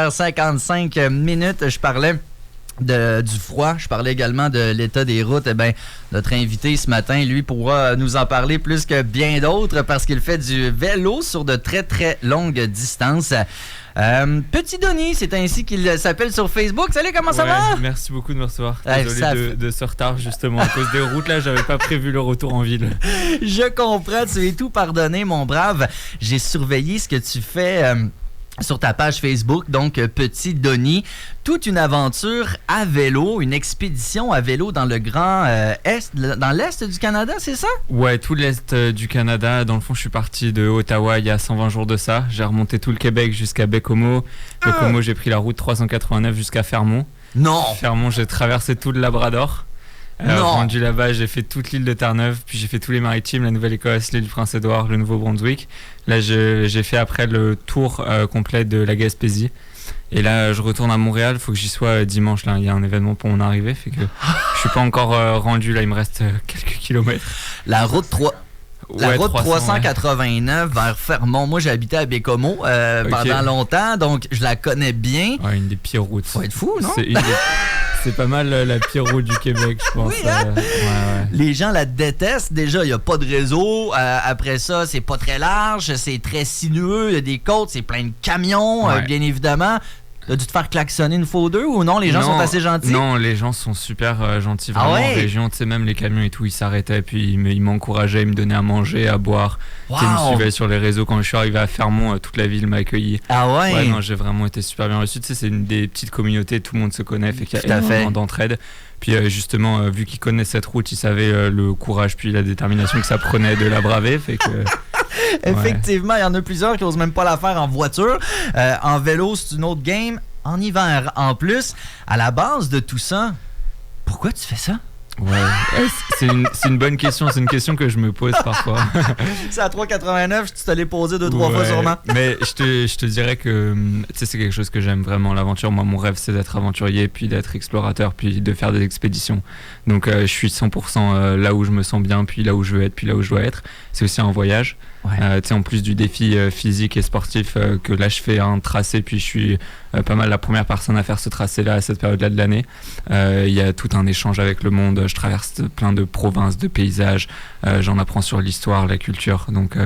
55 minutes, je parlais du froid. Je parlais également de l'état des routes. Eh bien, notre invité ce matin, lui, pourra nous en parler plus que bien d'autres parce qu'il fait du vélo sur de très, très longues distances. Petit Donny, c'est ainsi qu'il s'appelle sur Facebook. Salut, comment ça va? Merci beaucoup de me recevoir. Désolé de ce retard, justement, à cause des routes. Là, j'avais pas prévu le retour en ville. Je comprends, tu es tout pardonné, mon brave. J'ai surveillé ce que tu fais... sur ta page Facebook, donc Petit Donny, toute une aventure à vélo, une expédition à vélo dans le grand Est, dans l'Est du Canada, c'est ça? Ouais, tout l'Est du Canada. Dans le fond, je suis parti de Ottawa il y a 120 jours de ça. J'ai remonté tout le Québec jusqu'à Baie-Comeau. Baie-Comeau, j'ai pris la route 389 jusqu'à Fermont. Non! Fermont, j'ai traversé tout le Labrador. Rendu là-bas, j'ai fait toute l'île de Terre-Neuve, puis j'ai fait tous les maritimes, la Nouvelle-Écosse, l'île Prince-Édouard, le Nouveau-Brunswick. Là, j'ai fait après le tour complet de la Gaspésie. Et là, je retourne à Montréal, il faut que j'y sois dimanche. Là, il y a un événement pour mon arrivée, fait que je suis pas encore rendu. Là, il me reste quelques kilomètres. La route 3... La route 389 ouais. vers Fermont. Moi, j'ai habité à Baie-Comeau pendant longtemps, donc je la connais bien. Ouais, une des pires routes. Faut être fou, non? C'est pas mal la pire route du Québec, je pense. Oui, hein? Ouais. Les gens la détestent. Déjà, il n'y a pas de réseau. Après ça, c'est pas très large, c'est très sinueux. Il y a des côtes, c'est plein de camions, bien évidemment. T'as dû te faire klaxonner une fois ou deux ou non? Les gens sont assez gentils? Non, les gens sont super gentils. Vraiment, en région, tu sais, même les camions et tout, ils s'arrêtaient, puis ils m'encourageaient, ils me donnaient à manger, à boire. Wow. Ils me suivaient sur les réseaux. Quand je suis arrivé à Fermont, toute la ville m'a accueilli. Ah ouais? Ouais, non, j'ai vraiment été super bien reçu. Tu sais, c'est une des petites communautés, tout le monde se connaît, fait qu'il y a énormément d'entraide. Puis justement, vu qu'ils connaissent cette route, ils savaient le courage puis la détermination que ça prenait de la braver, fait que... Effectivement, il y en a plusieurs qui n'osent même pas la faire en voiture. En vélo, c'est une autre game. En hiver, en plus, à la base de tout ça, pourquoi tu fais ça? Ouais, c'est une bonne question. C'est une question que je me pose parfois. C'est à 3,89, tu te l'ai posé 2-3 fois sûrement. Mais je te dirais que c'est quelque chose que j'aime vraiment, l'aventure. Moi, mon rêve, c'est d'être aventurier, puis d'être explorateur, puis de faire des expéditions. Donc, je suis 100% là où je me sens bien, puis là où je veux être, puis là où je dois être. C'est aussi un voyage. Ouais. En plus du défi physique et sportif que là je fais un tracé, puis je suis pas mal la première personne à faire ce tracé là à cette période là de l'année. Il y a tout un échange avec le monde, je traverse plein de provinces, de paysages, j'en apprends sur l'histoire, la culture, donc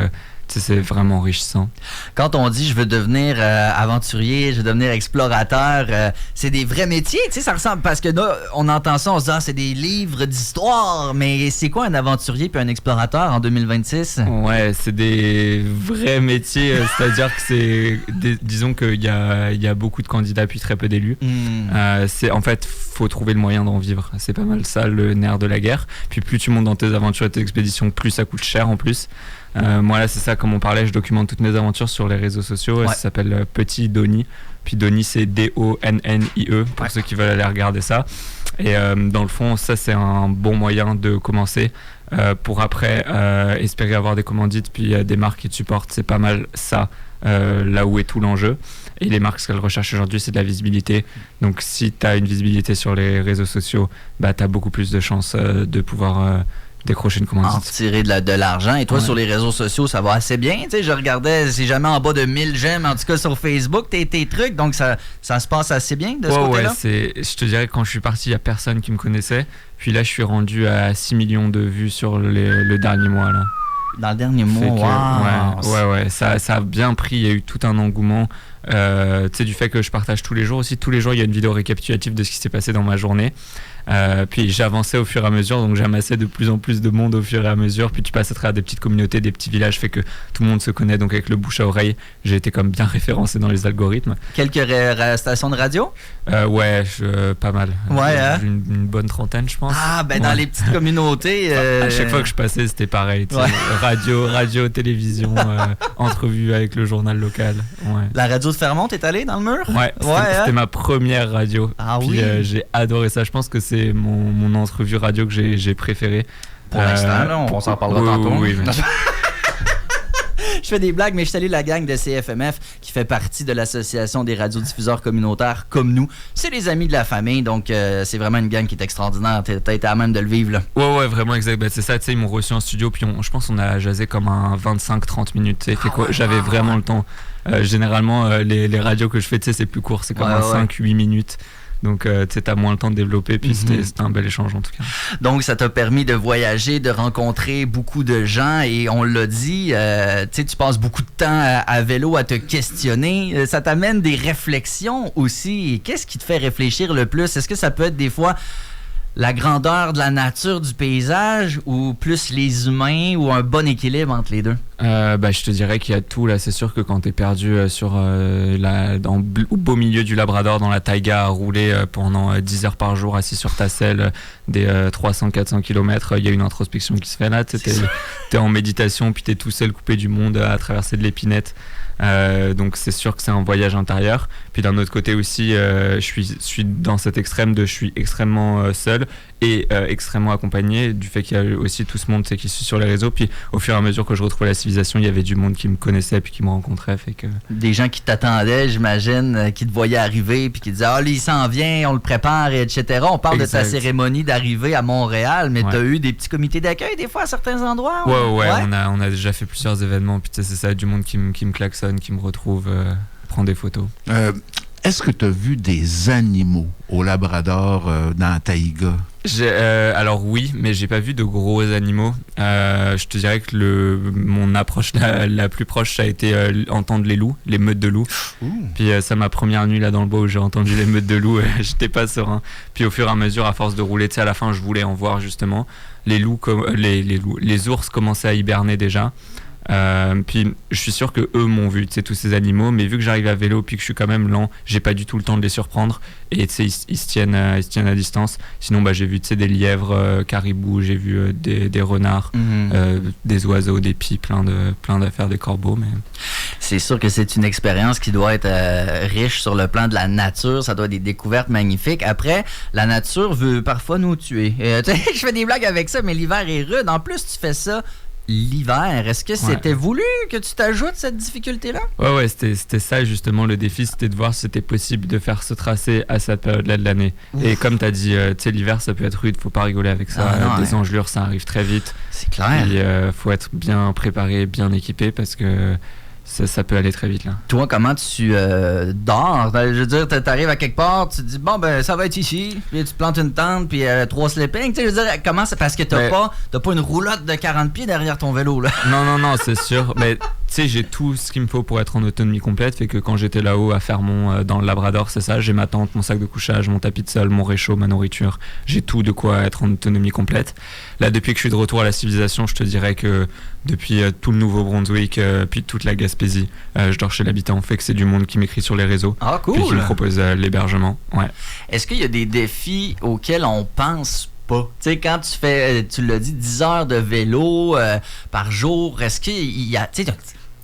c'est vraiment enrichissant. Quand on dit je veux devenir aventurier, je veux devenir explorateur, c'est des vrais métiers, tu sais, ça ressemble, parce que là, on entend ça, on se dit c'est des livres d'histoire, mais c'est quoi un aventurier puis un explorateur en 2026? Ouais, c'est des vrais métiers, c'est-à-dire que c'est disons qu'il y a beaucoup de candidats puis très peu d'élus. C'est en fait, faut trouver le moyen d'en vivre. C'est pas mal ça le nerf de la guerre. Puis plus tu montes dans tes aventures et tes expéditions, plus ça coûte cher en plus. Moi là c'est ça, comme on parlait, je documente toutes mes aventures sur les réseaux sociaux. Ça s'appelle Petit Donny. Puis Donny c'est D-O-N-N-I-E pour ceux qui veulent aller regarder ça. Et dans le fond ça c'est un bon moyen de commencer pour après espérer avoir des commandites puis des marques qui te supportent. C'est pas mal ça là où est tout l'enjeu. Et les marques, ce qu'elles recherchent aujourd'hui, c'est de la visibilité. Donc si tu as une visibilité sur les réseaux sociaux, bah, tu as beaucoup plus de chances de pouvoir décrocher une commandite. En tirer de l'argent. Et toi, sur les réseaux sociaux, ça va assez bien. Tu sais, je regardais, c'est jamais en bas de 1000 j'aime, en tout cas sur Facebook, tes trucs. Donc ça se passe assez bien de ce côté-là? Je te dirais que quand je suis parti, il n'y a personne qui me connaissait. Puis là, je suis rendu à 6 millions de vues sur le dernier mois, là. Dans le dernier mois, ouais, ça a bien pris, il y a eu tout un engouement, tu sais, du fait que je partage tous les jours aussi, tous les jours il y a une vidéo récapitulative de ce qui s'est passé dans ma journée. Puis j'avançais au fur et à mesure, donc j'amassais de plus en plus de monde au fur et à mesure, puis tu passes à travers des petites communautés, des petits villages, fait que tout le monde se connaît, donc avec le bouche à oreille, j'ai été comme bien référencé dans les algorithmes. Quelques stations de radio? Ouais, pas mal. Une bonne trentaine, je pense. Ah, ben dans les petites communautés... À chaque fois que je passais, c'était pareil, radio, télévision, entrevue avec le journal local. Ouais. La radio de Fermont, t'es allé dans le mur? Ouais, c'était ma première radio. Ah puis, j'ai adoré ça, je pense que c'est mon entrevue radio que j'ai préférée. Pour l'instant, là, on s'en parlera tantôt. Oui, Je fais des blagues, mais je salue la gang de CFMF qui fait partie de l'association des radiodiffuseurs communautaires comme nous. C'est les amis de la famille, donc c'est vraiment une gang qui est extraordinaire. T'as été à même de le vivre, là. Ouais, vraiment, exact. Ben, c'est ça, tu sais, ils m'ont reçu en studio, puis je pense qu'on a jasé comme un 25-30 minutes. J'avais vraiment le temps. Généralement, les radios que je fais, tu sais, c'est plus court, c'est comme 5-8 minutes. Donc, tu sais, t'as moins le temps de développer, puis c'était un bel échange en tout cas. Donc, ça t'a permis de voyager, de rencontrer beaucoup de gens, et on l'a dit, tu sais, tu passes beaucoup de temps à vélo à te questionner. Ça t'amène des réflexions aussi. Qu'est-ce qui te fait réfléchir le plus? Est-ce que ça peut être des fois la grandeur de la nature, du paysage, ou plus les humains, ou un bon équilibre entre les deux? Je te dirais qu'il y a tout là. C'est sûr que quand t'es perdu au beau milieu du Labrador, dans la taïga, à rouler pendant 10 heures par jour, assis sur ta selle, des 300-400 km, il y a une introspection qui se fait là. T'es en méditation, puis t'es tout seul coupé du monde à traverser de l'épinette. Donc c'est sûr que c'est un voyage intérieur. Puis d'un autre côté aussi, je suis dans cet extrême de je suis extrêmement seul et extrêmement accompagné du fait qu'il y a aussi tout ce monde qui suit sur les réseaux. Puis au fur et à mesure que je retrouvais la civilisation, il y avait du monde qui me connaissait puis qui me rencontrait. Fait que... Des gens qui t'attendaient, j'imagine, qui te voyaient arriver puis qui disaient « Ah, lui, il s'en vient, on le prépare, etc. » On parle de ta cérémonie d'arrivée à Montréal, mais tu as eu des petits comités d'accueil des fois à certains endroits? Ouais. On a déjà fait plusieurs événements. Puis c'est ça, du monde qui me klaxonne, qui me retrouve, prend des photos. Est-ce que tu as vu des animaux au Labrador dans la taïga? Alors oui, mais j'ai pas vu de gros animaux. Je te dirais que mon approche la plus proche, ça a été entendre les loups, les meutes de loups. Puis ça, ma première nuit là dans le bois où j'ai entendu les meutes de loups, j'étais pas serein. Puis au fur et à mesure, à force de rouler, tu sais, à la fin, je voulais en voir justement. Les ours commençaient à hiberner déjà. Puis je suis sûr que eux m'ont vu, tu sais, tous ces animaux, mais vu que j'arrive à vélo puis que je suis quand même lent, j'ai pas du tout le temps de les surprendre, et tu sais, ils se tiennent à distance. Sinon j'ai vu, tu sais, des lièvres, caribous, j'ai vu des renards, des oiseaux, des pies, plein d'affaires, des corbeaux. Mais c'est sûr que c'est une expérience qui doit être riche sur le plan de la nature. Ça doit être des découvertes magnifiques. Après, la nature veut parfois nous tuer. Je fais des blagues avec ça, mais l'hiver est rude. En plus, tu fais ça l'hiver. Est-ce que c'était voulu que tu t'ajoutes cette difficulté-là? Ouais, c'était ça justement le défi, c'était de voir si c'était possible de faire ce tracé à cette période-là de l'année. Et comme tu as dit, tu sais, l'hiver ça peut être rude, faut pas rigoler avec ça. Des engelures, ça arrive très vite. C'est clair. Et faut être bien préparé, bien équipé parce que ça peut aller très vite là. Toi, comment tu dors? Je veux dire, t'arrives à quelque part, tu te dis bon ben ça va être ici, puis tu plantes une tente, puis 3 sleeping. Tu sais, je veux dire, comment c'est parce que t'as pas une roulotte de 40 pieds derrière ton vélo là. Non, c'est sûr. Mais tu sais, j'ai tout ce qu'il me faut pour être en autonomie complète. Fait que quand j'étais là-haut à Fermont, dans le Labrador, c'est ça, j'ai ma tente, mon sac de couchage, mon tapis de sol, mon réchaud, ma nourriture. J'ai tout de quoi être en autonomie complète. Là, depuis que je suis de retour à la civilisation, je te dirais que depuis tout le Nouveau-Brunswick, puis toute la Gaspésie, je dors chez l'habitant. Fait que c'est du monde qui m'écrit sur les réseaux. Ah, cool! Puis qui me propose l'hébergement. Ouais. Est-ce qu'il y a des défis auxquels on pense pas? Tu sais, quand tu fais, tu l'as dit, 10 heures de vélo par jour, est-ce qu'il y a...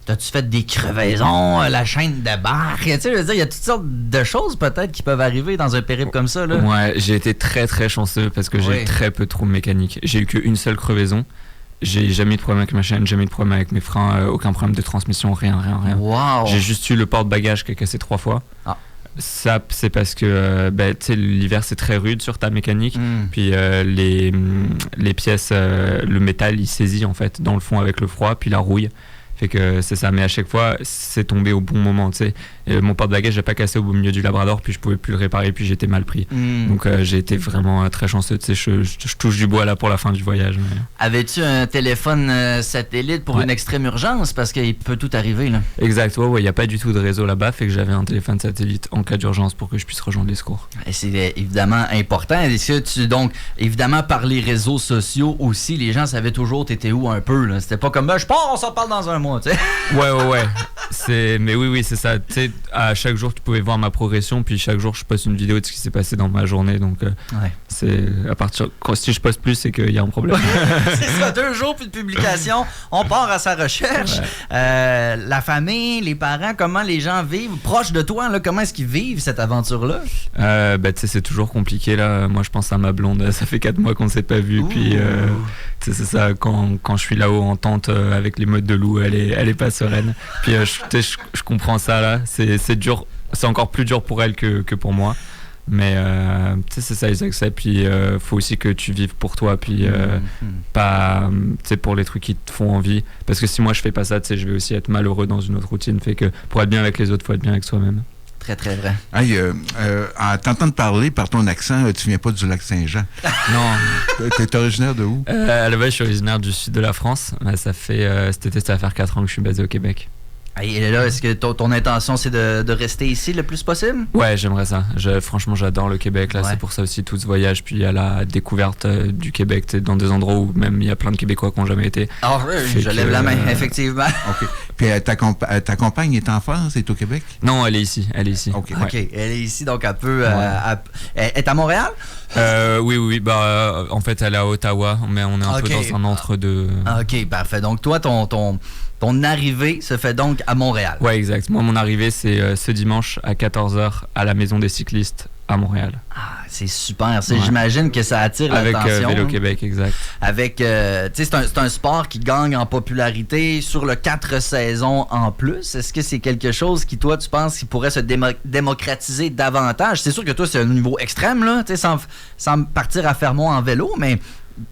T'as-tu fait des crevaisons, la chaîne de barre? Tu sais, je veux dire, il y a toutes sortes de choses peut-être qui peuvent arriver dans un périple comme ça, là. Ouais, j'ai été très très chanceux parce que j'ai très peu de troubles mécaniques. J'ai eu qu'une seule crevaison. J'ai jamais eu de problème avec ma chaîne, jamais eu de problème avec mes freins, aucun problème de transmission, rien. Wow. J'ai juste eu le porte-bagages qui a cassé 3 fois. Ah. Ça, c'est parce que tu sais, l'hiver c'est très rude sur ta mécanique. Puis les pièces, le métal il saisit en fait dans le fond avec le froid, puis la rouille. Fait que c'est ça, mais à chaque fois c'est tombé au bon moment, tu sais. Mon porte-bagages j'ai pas cassé au beau milieu du Labrador, puis je pouvais plus le réparer, puis j'étais mal pris. Donc j'ai été vraiment très chanceux, tu sais. Je touche du bois là pour la fin du voyage. Mais... Avais-tu un téléphone satellite pour une extrême urgence, parce qu'il peut tout arriver là? Exact, ouais, y a pas du tout de réseau là-bas, fait que j'avais un téléphone satellite en cas d'urgence pour que je puisse rejoindre les secours. Et c'est évidemment important. Est-ce que donc évidemment par les réseaux sociaux aussi, les gens savaient toujours t'étais où un peu là. C'était pas comme je pars, on s'en parle dans un mois, tu sais. Ouais. Mais oui, c'est ça. Tu sais, à chaque jour, tu pouvais voir ma progression, puis chaque jour, je poste une vidéo de ce qui s'est passé dans ma journée. Donc, c'est à partir si je poste plus, c'est qu'il y a un problème. C'est ça, 2 jours puis de publication, on part à sa recherche. La famille, les parents, comment les gens vivent proches de toi, là, comment est-ce qu'ils vivent cette aventure-là? Tu sais, c'est toujours compliqué là. Moi, je pense à ma blonde. Ça fait 4 mois qu'on ne s'est pas vu. Puis, c'est ça. Quand je suis là-haut en tente avec les meutes de loup, elle est pas sereine. Puis, je comprends ça là. C'est dur. C'est encore plus dur pour elle que pour moi. Mais c'est ça, ils acceptent. Puis faut aussi que tu vives pour toi, puis pas pour les trucs qui te font envie. Parce que si moi je fais pas ça, je vais aussi être malheureux dans une autre routine. Fait que pour être bien avec les autres, faut être bien avec soi-même. Très, très vrai. Hey, en t'entendant parler par ton accent, tu viens pas du Lac-Saint-Jean. Non. T'es originaire de où? À la base, je suis originaire du sud de la France. Ça fait, cet été, ça va faire 4 ans que je suis basé au Québec. Et là, est-ce que ton intention, c'est de rester ici le plus possible? Ouais, j'aimerais ça. Franchement, j'adore le Québec. Là, c'est pour ça aussi tout ce voyage, puis à la découverte du Québec, dans des endroits où même il y a plein de Québécois qui n'ont jamais été. Ah oui, je lève la main, effectivement. OK. Puis ta compagne est en France, est au Québec? Non, elle est ici. OK. OK. Elle est ici, donc elle peut... elle est à Montréal? Oui. En fait, elle est à Ottawa, mais on est un peu dans un entre-deux. OK, parfait. Donc toi, ton arrivée se fait donc à Montréal. Ouais, exact. Moi, mon arrivée, c'est ce dimanche à 14h à la Maison des cyclistes à Montréal. Ah, c'est super. J'imagine que ça attire l'attention. Avec Vélo Québec, exact. Avec, c'est un sport qui gagne en popularité sur le 4 saisons en plus. Est-ce que c'est quelque chose qui, toi, tu penses, qui pourrait se démocratiser davantage? C'est sûr que toi, c'est un niveau extrême, là, sans partir à Fermont en vélo, mais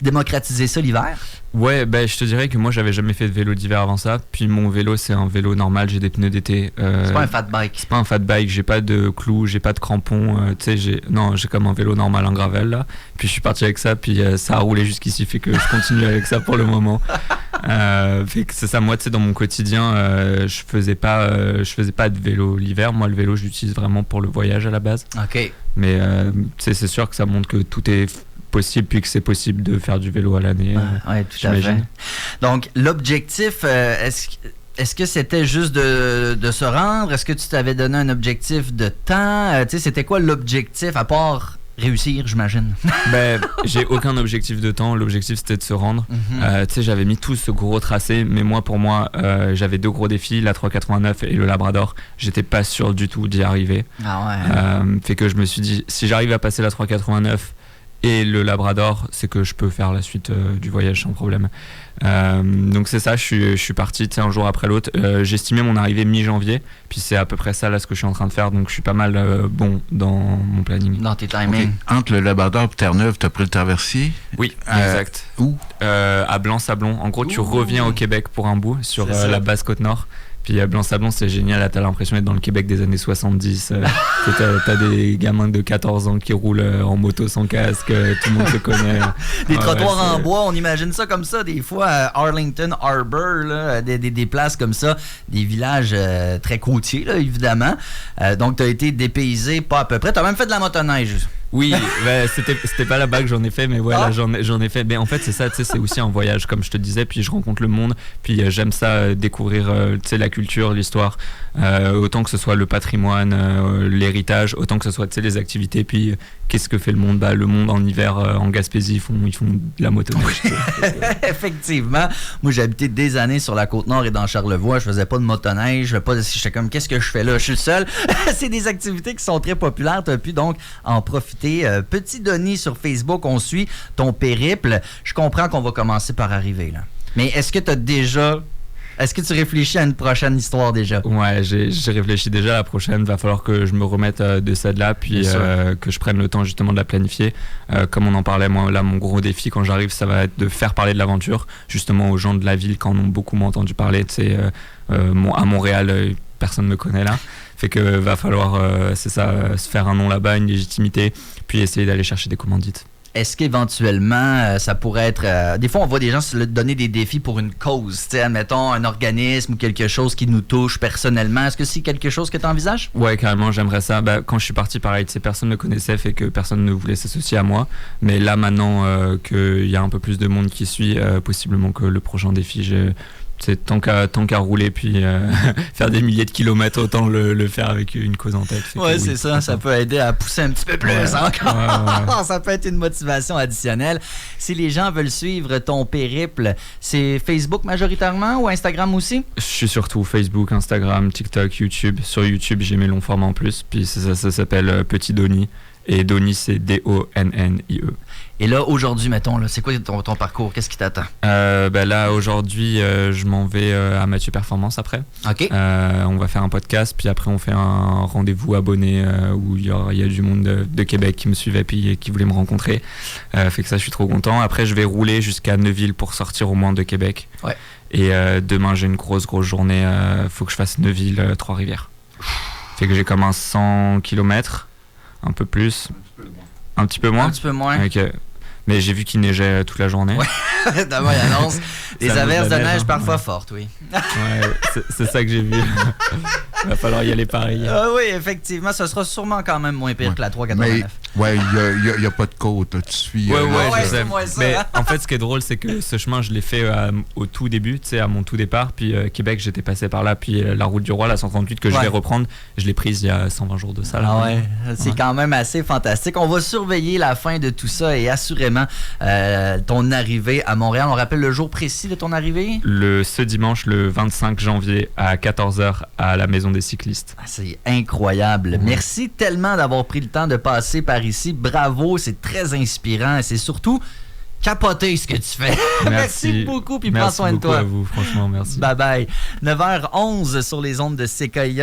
démocratiser ça l'hiver? Ouais, je te dirais que moi j'avais jamais fait de vélo d'hiver avant ça. Puis mon vélo c'est un vélo normal, j'ai des pneus d'été. C'est pas un fat bike. C'est pas un fat bike, j'ai pas de clous, j'ai pas de crampons. J'ai comme un vélo normal en gravel là. Puis je suis parti avec ça, puis ça a roulé jusqu'ici, fait que je continue avec ça pour le moment. Fait que c'est ça, moi dans mon quotidien, je faisais pas de vélo l'hiver. Moi le vélo je l'utilise vraiment pour le voyage à la base. Ok. Mais c'est sûr que ça montre que tout est possible, puis que c'est possible de faire du vélo à l'année. Oui, tout à fait. Donc, l'objectif, est-ce que c'était juste de se rendre? Est-ce que tu t'avais donné un objectif de temps? C'était quoi l'objectif, à part réussir, j'imagine? J'ai aucun objectif de temps. L'objectif, c'était de se rendre. J'avais mis tout ce gros tracé, mais pour moi, j'avais 2 gros défis, la 389 et le Labrador. J'étais pas sûr du tout d'y arriver. Fait que je me suis dit, si j'arrive à passer la 389 et le Labrador, c'est que je peux faire la suite du voyage sans problème. Donc c'est ça, je suis parti un jour après l'autre. J'estimais mon arrivée mi-janvier, puis c'est à peu près ça là ce que je suis en train de faire, donc je suis pas mal bon dans mon planning. Dans tes timings. Entre le Labrador et Terre-Neuve, tu as pris le traversier? Oui, exact. Où? À Blanc-Sablon. En gros, tu reviens au Québec pour un bout, sur la basse Côte-Nord. Puis à Blanc-Sablon, c'est génial, là, t'as l'impression d'être dans le Québec des années 70. T'as des gamins de 14 ans qui roulent en moto sans casque, tout le monde se connaît. Des trottoirs en bois, on imagine ça comme ça, des fois à Arlington Harbor, là, des places comme ça, des villages très côtiers, là, évidemment. Donc t'as été dépaysé, pas à peu près. T'as même fait de la motoneige. Oui, c'était pas là-bas que j'en ai fait, mais ouais, là j'en ai fait. Mais en fait, c'est ça, c'est aussi un voyage, comme je te disais, puis je rencontre le monde, puis j'aime ça, découvrir la culture, l'histoire, autant que ce soit le patrimoine, l'héritage, autant que ce soit les activités, puis qu'est-ce que fait le monde? Le monde en hiver en Gaspésie, ils font de la motoneige. Effectivement. Moi, j'ai habité des années sur la Côte-Nord et dans Charlevoix. Je faisais pas de motoneige. J'étais comme, qu'est-ce que je fais là? Je suis le seul. C'est des activités qui sont très populaires. Tu as pu donc en profiter. Petit Denis sur Facebook, on suit ton périple. Je comprends qu'on va commencer par arriver là. Mais est-ce que tu réfléchis à une prochaine histoire déjà? Ouais, j'ai réfléchi déjà à la prochaine. Va falloir que je me remette de celle-là, puis que je prenne le temps justement de la planifier. Comme on en parlait, moi, là, mon gros défi quand j'arrive, ça va être de faire parler de l'aventure, justement aux gens de la ville qui en ont beaucoup moins entendu parler. À Montréal, personne ne me connaît là. Fait que va falloir, se faire un nom là-bas, une légitimité, puis essayer d'aller chercher des commandites. Est-ce qu'éventuellement, ça pourrait être... des fois, on voit des gens se donner des défis pour une cause. Admettons, un organisme ou quelque chose qui nous touche personnellement. Est-ce que c'est quelque chose que tu envisages? Ouais, carrément, j'aimerais ça. Quand je suis parti, pareil, personne ne me connaissait, fait que personne ne voulait s'associer à moi. Mais là, maintenant qu'il y a un peu plus de monde qui suit, possiblement que le prochain défi, tant qu'à rouler puis faire des milliers de kilomètres, autant le faire avec une cause en tête. Ouais, c'est ça. Ça peut aider à pousser un petit peu plus encore. Ouais. Ça peut être une motivation additionnelle. Si les gens veulent suivre ton périple, c'est Facebook majoritairement ou Instagram aussi? Je suis surtout Facebook, Instagram, TikTok, YouTube. Sur YouTube, j'ai mes longs formats en plus. Puis ça s'appelle Petit Donnie. Et Donnie, c'est D-O-N-N-I-E. Et là, aujourd'hui, mettons, là, c'est quoi ton parcours? Qu'est-ce qui t'attend? Là, aujourd'hui, je m'en vais à Mathieu Performance après. OK. On va faire un podcast, puis après, on fait un rendez-vous abonné où il y a du monde de Québec qui me suivait puis qui voulait me rencontrer. Fait que ça, je suis trop content. Après, je vais rouler jusqu'à Neuville pour sortir au moins de Québec. Ouais. Et demain, j'ai une grosse journée. Faut que je fasse Neuville, Trois-Rivières. Fait que j'ai comme un 100 km, un peu plus. Un petit peu moins. Un petit peu moins. Ok. Mais j'ai vu qu'il neigeait toute la journée. Ouais, d'abord, il annonce des averses de neige parfois fortes, oui. Ouais, c'est ça que j'ai vu. Il va falloir y aller pareil. Oui, effectivement, ce sera sûrement quand même moins pire que la 389. Mais, il n'y a pas de côte. Là. Tu suis. Ouais, je sais. Mais en fait, ce qui est drôle, c'est que ce chemin, je l'ai fait au tout début, tu sais, à mon tout départ. Puis Québec, j'étais passé par là. Puis la route du Roi, la 138 que je vais reprendre, je l'ai prise il y a 120 jours de ça. Là. Ah ouais, c'est quand même assez fantastique. On va surveiller la fin de tout ça et assurément ton arrivée à Montréal. On rappelle le jour précis de ton arrivée? Ce dimanche, le 25 janvier à 14h à la Maison des cyclistes. C'est incroyable. Merci tellement d'avoir pris le temps de passer par ici. Bravo, c'est très inspirant et c'est surtout capoter ce que tu fais. Merci beaucoup, puis prends soin de toi. Merci beaucoup à vous, franchement, merci. Bye bye. 9h11 sur les ondes de Sequoia.